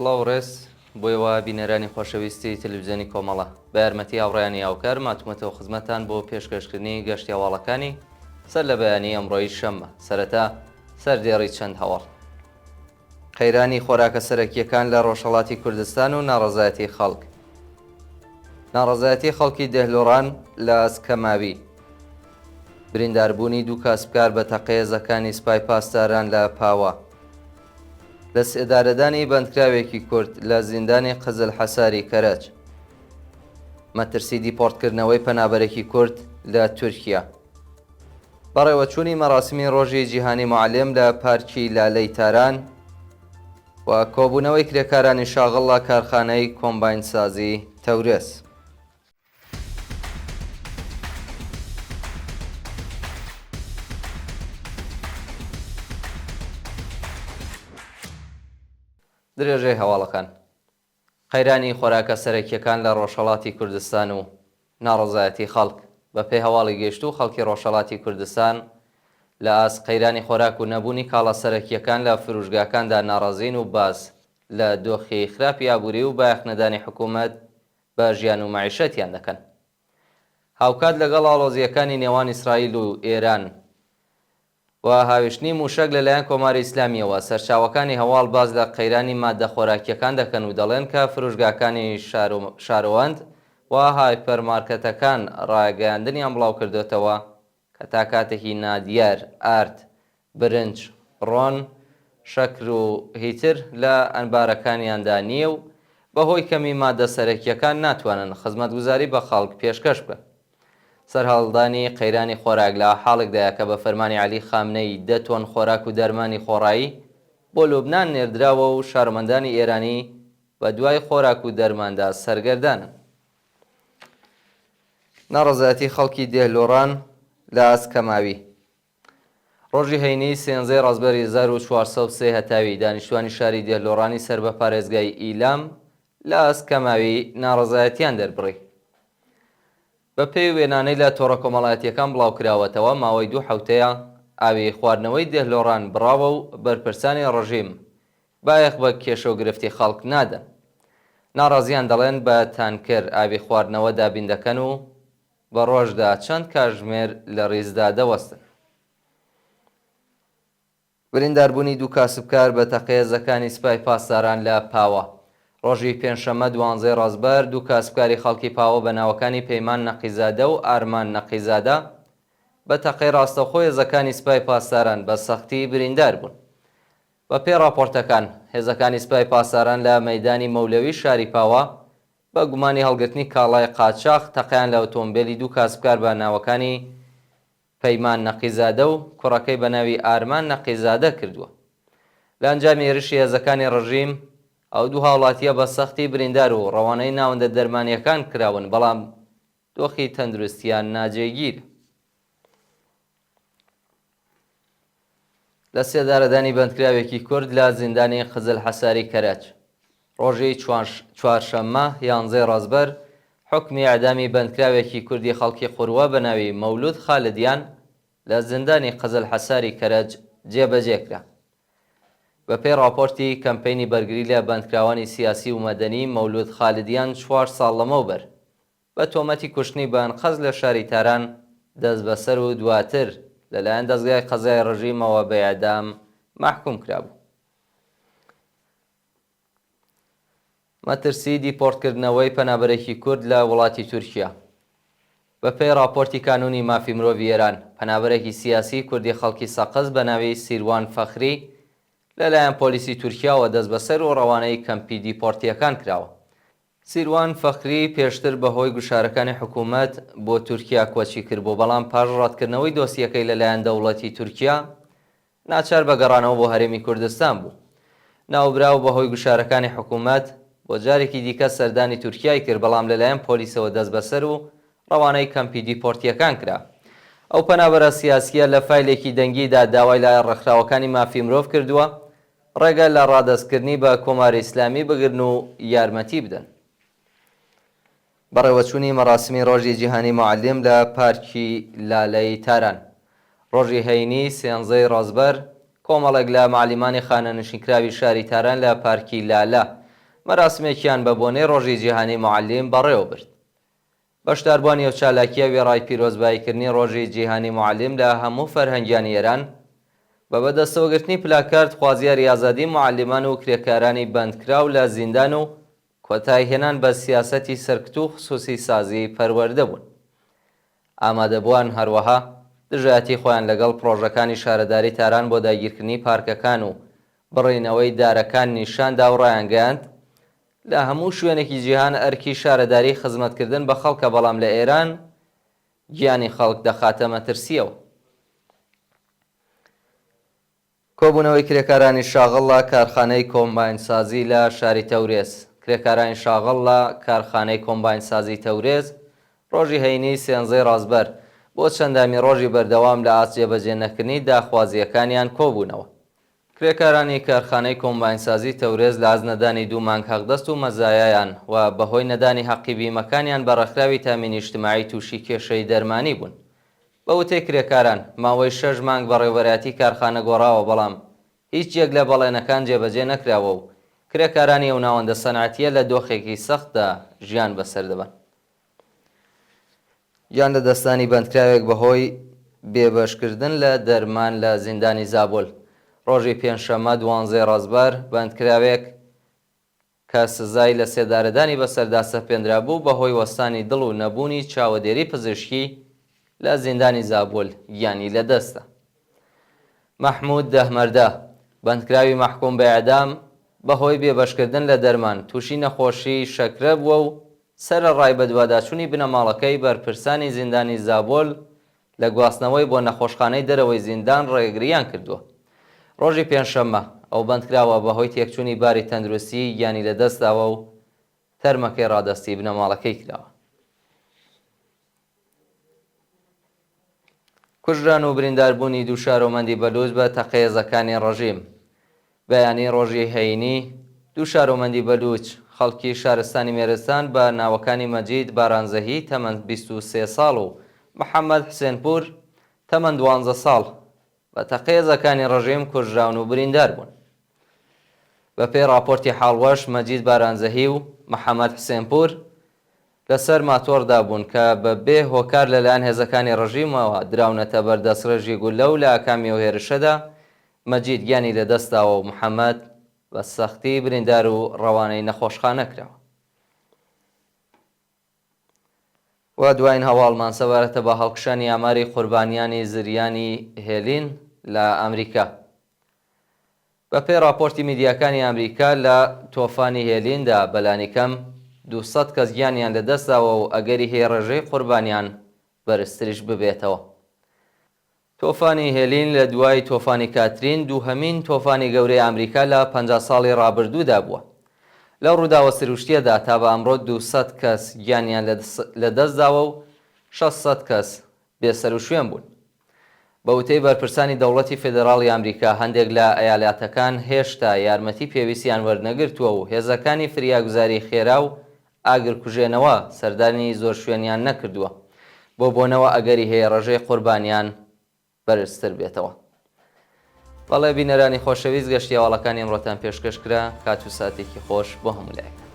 سڵاو ڕێز بۆیەوە بینەرانی خۆشەویستی تەلەڤیزیۆنی کۆمەڵە بە یارمەتی هاوڕێیانی هاوکار ماتومەتەوە خزمەتان بۆ پێشکەشکردنی گەشتی هەواڵەکانی سەر لە بەیانی ئەمڕۆیی شەممە. سەرەتا سەردێڕی چەند هەواڵ. قەیرانی خۆراکە سەرەکیەکان لە ڕۆژهەڵاتی کوردستان و ناڕەزایەتی خەڵک. ناڕەزایەتی خەڵکی دەهلۆڕان لە ئەسکەماوی. برینداربوونی دوو کاسبکار بە تەقەیەزەکانی سوپای پاسداران لە پاوە. لە سێدارەدانی بەندکراوێکی کورد لە زیندانی قزل حەساری کەرەج. مەترسی دیپۆرتکردنەوەی پەنابەرێکی کورد لە تورکیا. بەڕێوەچوونی مەراسمی ڕۆژی جیهانی معلم لە پارکی لالەی تاران و کۆبوونەوەی کرێکارانی شاغڵ لە کارخانەی کۆمباینسازی تەورێز. درێژەی هەواڵەکان. قەیرانی خۆراکە سەرەکیەکان لە ڕۆژهەڵاتی کوردستان و ناڕەزایەتی خەڵک. بە پێی هەواڵی گەشتوو خەڵکی ڕۆژهەڵاتی کوردستان لە ئاست قەیرانی خۆراک و نەبوونی کاڵە سەرەکیەکان لە فروشگاکاندا ناڕازین و باز لە دۆخی خراپی ئابووری و بایەخنەدانی حکوومەت بە ژیان و مەعیشەتیان دەکەن. هاوکات لەگەڵ ئاڵۆزیەکانی نێوان ئیسرائیل و ئێران و هاوێشتنی موشک لەلایەن کۆماری ئیسلامیەوە سەرچاوەکانی هەواڵ باز لە قەیرانی ماددە خۆراکیەکان دەکەن و دەڵێن کە فروشگاکانی شارۆوەند و هایپەرمارکەتەکان ڕاگەیاندنیان بڵاو کردوێتەوە کە تا کاتێکی نادیار ئارد، برنج، ڕۆن، شەکر و هیتر لە ئەنبارەکانیاندا نییە و بەهۆی کەمی ماددە سەرەکیەکان ناتوانن خزمەتگوزاری بە خەڵک پێشکەش بکەن. سەرهەڵدانی قەیرانی خۆراک لە حاڵێکدایە کە بە فەرمانی عەلی خامنەی 10 تۆن خۆراک و دەرمانی خۆڕایی بۆ لوبنان نێردراوە و شارمەندانی ئێرانی بە دوای خۆراک و دەرماندا سەرگەردانن. ناڕەزایەتی خەڵکی دێهلۆڕان لە ئەسکەماوی. ڕۆژی هەینی 13 ڕەزبەری 1403 هەتاوی دانیشتوانی شاری دێهلۆڕانی سەر بە پارێزگای ئیلام لە ئەسکەماوی ناڕەزایەتیان دەربڕی. بە پێی وێنانەی لە تۆڕە کۆمەڵایەتیەکان بڵاوکراوەتەوە ماوەی 2 حوتەیە ئاوی خواردنەوەی دێهلۆڕان بڕاوە و بەرپرسانی ڕژیم بایەخ بە کێشە و گرفتی خەڵک نادەن. ناڕازیان دەڵێن بە تانکر ئاوی خواردنەوە دابین دەکەن و بە ڕۆژدا چەند کاتژمێر لە ڕیزدا دەوەستن. برینداربوونی دوو کاسبکار بە تەقەیەزەکانی سوپای پاسداران لە پاوە. ڕۆژی پێنجشەممە 12 ڕەزبەر دوو کاسبکاری خەڵکی پاوە بە ناوەکانی پەیمان نەقیزادە و ئارمان نەقیزادە بە تەقەی ڕاستەوخۆ هێزەکانی سوپای پاسداران بە سەختی بریندار بوون. بە پێی راپۆرتەکان هێزەکانی سوپای پاسداران لە مەیدانی مەولەوی شاری پاوە بە گومانی هەڵگرتنی کاڵای قاچاق تەقەیان لە ئۆتۆمبیلی دوو کاسبکار بە ناوەکانی پەیمان نەقیزادە و کوڕەکەی بە ناوی ئارمان نەقیزادە کردووە. لە ئەنجامی هێرشی هێزەکانی ڕژیم ئەو دوو هاوڵاتیە بە سەختی بریندار و ڕەوانەی ناوەندە دەرمانیەکان کراون بەڵام دۆخی تەندروستیان ناجێگیر. لە سێدارەدانی بەندکراوێکی کورد لە زیندانی قزل حەساری کەرەج. ڕۆژی چوارشەممە 11 ڕەزبەر حکمی ئەعدامی بەندکراوێکی کوردی خەڵکی قوروە بە ناوی مەولود خالدیان لە زیندانی قزل حەساری کەرەج جێبەجێکرا. بە پێی راپۆرتی کەمپەینی بەرگری لە بەندکراوانی سیاسی و مەدەنی مەولود خالدیان 4 ساڵ لەمەوبەر بە تۆمەتی کوشتنی بانقەز لە شاری تاران دەست بەسەر و دواتر لەلایەن دەستگای قەزای ڕژیمەوە بە ئیعدام مەحکوم کرابوو. مەترسی دیپۆرتکردنەوەی پەنابەرێکی کورد لە وڵاتی تورکیا. بە پێی راپۆرتی کانونی مافی مرۆڤی ئێران پەنابەرێکی سیاسی کوردی خەڵکی سەقز بە ناوی سیروان فەخری لەلایەن پۆلیسی تورکیاوە دەست بەسەر و ڕەوانەی کەمپی دیپۆرتیەکان کراوە. سیروان فەخری پێشتر بەهۆی گوشارەکانی حکوومەت بۆ تورکیا کۆچی کرد بۆ بەڵام پاش ڕەتکردنەوەی دۆسیەکەی لەلایەن دەوڵەتی تورکیا ناچار بە گەڕانەوە بۆ هەرێمی کوردستان بوو. ناوبراو بەهۆی گوشارەکانی حکوومەت بۆ جارێکی دیکە سەردانی تورکیای کرد بەڵام لەلایەن پۆلیسەوە دەست بەسەر و ڕەوانەی کەمپی دیپۆرتیەکان کرا. ئەو پەنابەرە سیاسیە لە فایلێکی دەنگیدا داوای لای ڕێکخراوەکانی مافی مرۆڤ کردووە ڕێگە لە ڕادەستکردنی بە کۆماری ئیسلامی بگرن و یارمەتی بدەن. بەڕێوەچوونی مەراسمی ڕۆژی جیهانی معلم لە پارکی لالەی تاران. ڕۆژی هەینی 13 ڕەزبەر کۆمەڵێک لە معلیمانی خانە نشینکراوی شاری تاران لە پارکی لالە مەراسمێکیان بە بۆنەی ڕۆژی جیهانی معلم بەڕێوە برد. بەشداربوونی و چالاکیە وێڕای پیرۆزباییکردنی ڕۆژی جیهانی معلم لە هەموو فەرهەنگیانی ئێران بە بەدەستەوەگرتنی پلاکارد خوازیاری ئازادی معلمان و کرێکارانی بەندکراو لە زیندان و کۆتایهێنان بە سیاسەتی سەرکەوت و خصوصی سازی پەروەردە بوون. ئامادەبووان هەروەها دژایەتی خۆیان لەگەڵ پرۆژەکانی شارەداری تاران بۆ داگیرکردنی پارکەکان و بڕینەوەی دارەکان نیشاندا و ڕایانگەیاند لە هەموو شوێنێکی جیهان ئەرکی شارەداری خزمەتکردن بە خەڵکە، بەڵام لە ئێران گیانی خەڵک دەخاتە مەترسیەوە. کۆبوونەوەی کرێکارانی شاغڵ لە کارخانەی کۆمباینسازی لە شاری تەورێز. کرێکارانی شاغڵ لە کارخانەی کۆمباینسازی تەورێز ڕۆژی هەینی سێنزەی ڕازبەر بۆ چەندامی ڕۆژی بەردەوام لە ئاست جێبەجێ نەکردنی داخوازیەکانیان کۆبوونەوە. کرێکارانی کارخانەی کۆمباینسازی تەورێز لە ئازنەدانی 2 مانگ حەقدەست و مەزایایان و بەهۆی نەدانی حەقی بیمەکانیان بە ڕێکخراوی تامینی نیشتیماعی تووشی کێشەی دەرمانی بوون. بە وتەی کرێکاران ماوەی 6 مانگ بە ڕێوەبەرەتی کارخانە گۆڕاوە، بەڵام هیچ یەک لە بەڵێنەکان جێبەجێ نەکراوە و کرێکارانی ئەو ناوەندە سەنعەتیە لە دۆخێکی سەختدا ژیان بەسەر دەبن. یان لە دەستانی بەندکراوێک بەهۆی بێبەشکردن لە دەرمان لە زیندانی زابۆل. ڕۆژی پێنجشەممە 12 ڕازبەر بەندکراوێک کە سزای لە سێدارەدانی بەسەردا سەپێنرا بوو بەهۆی وەستانی دڵ و نەبوونی چاوەدێری پزیشکی لە زیندانی زابۆل گیانی لەدەستە. مەحموود دەهمەردە بەندکراوی مەحکوم بە ئێعدام بەهۆی بێبەشکردن لە دەرمان تووشی نەخۆشی شەکرە بووە و سەرەڕای بە دوواداچوونی بنەماڵەکەی بەرپرسانی زیندانی زابۆل لە گواستنەوەی بۆ نەخۆشخانەی دەرەوەی زیندان ڕێگریان کردووە. ڕۆژی پێنجشەممە ئەو بەندکراوە بەهۆی تێکچوونی باری تەندروستی گیانی لەدەستداوە و تەرمەکەی ڕادەستی بنەماڵەکەی کراوە. کوژران و برینداربوونی دوو شارۆمەندی بەلووس بە تەقەیەزەکانی ڕەژیم. بەیانی ڕۆژی هەینی دوو شارۆمەندی بەلووچ خەڵکی شارستانی مێرستان بە ناوەکانی مەجید بارانزەهی تەمەند 23 ساڵ و محەممەد حسێنپور تەمەند 12 ساڵ بە تەقەیەزەکانی ڕەژیم کوژراون و بریندار بوون. بە پێی راپۆرتی حاڵوەش مەجید بارانزەهی و محەممەد حسێنپور لەسەر ماتۆردا بوون کە بە بێ هۆکار لەلایەن هێزەکانی ڕژیمەوە دراونەتە بەردەستڕێژی گولە و لە ئاکامی و هێرشەدا مەجید گیانی لەدەستاوە و محەممەد بە سەختی بریندار و ڕەوانەی نەخۆشخانە کراوە. و دوایین هەواڵمان سەبارەتە بە هەڵکشانی ئاماری قوربانیانی زریانی هێلین لە ئەمریکا. بە پێی راپۆرتی میدیاکانی ئەمریکا لە تۆفانی هێلیندا بەلانی کەم 200 کەس گیانیان لەدەستاوە و ئەگەری هەیە ڕێژەی قوربانیان بەرزتریش ببێتەوە. تۆفانی هێلین لە دوای تۆفانی کاترین دووهەمین تۆفانی گەورەی ئەمریکا لە 50 ساڵی ڕابردوودا بووە. لەو ڕووداوە سروشتیەدا تا بە ئەمڕۆ 200 کەس گیانیان لەدەستداوە و 600 کەس بێسەر و شوێن بوون. بە وتەی بەرپرسانی دەوڵەتی فێدراڵی ئەمریکا هەندێک لە ئەیالاتەکان هێشتا یارمەتی پێویستیان وەرنەگرتووە و هێزەکانی فریاگوزاری خێرا و ئاگرکوژێنەوە سەردانی زۆر شوێنیان نەکردووە بۆ بۆنەوە ئەگەری هەیە ڕێژەی قوربانیان بەرزتر بێتەوە. بەڵێ بینەرانی خۆشەویست گەشتی هەواڵەکانی ئەمڕۆتان پێشکەشکرا. کات و ساتێکی خۆش بۆ هەموو لایەک.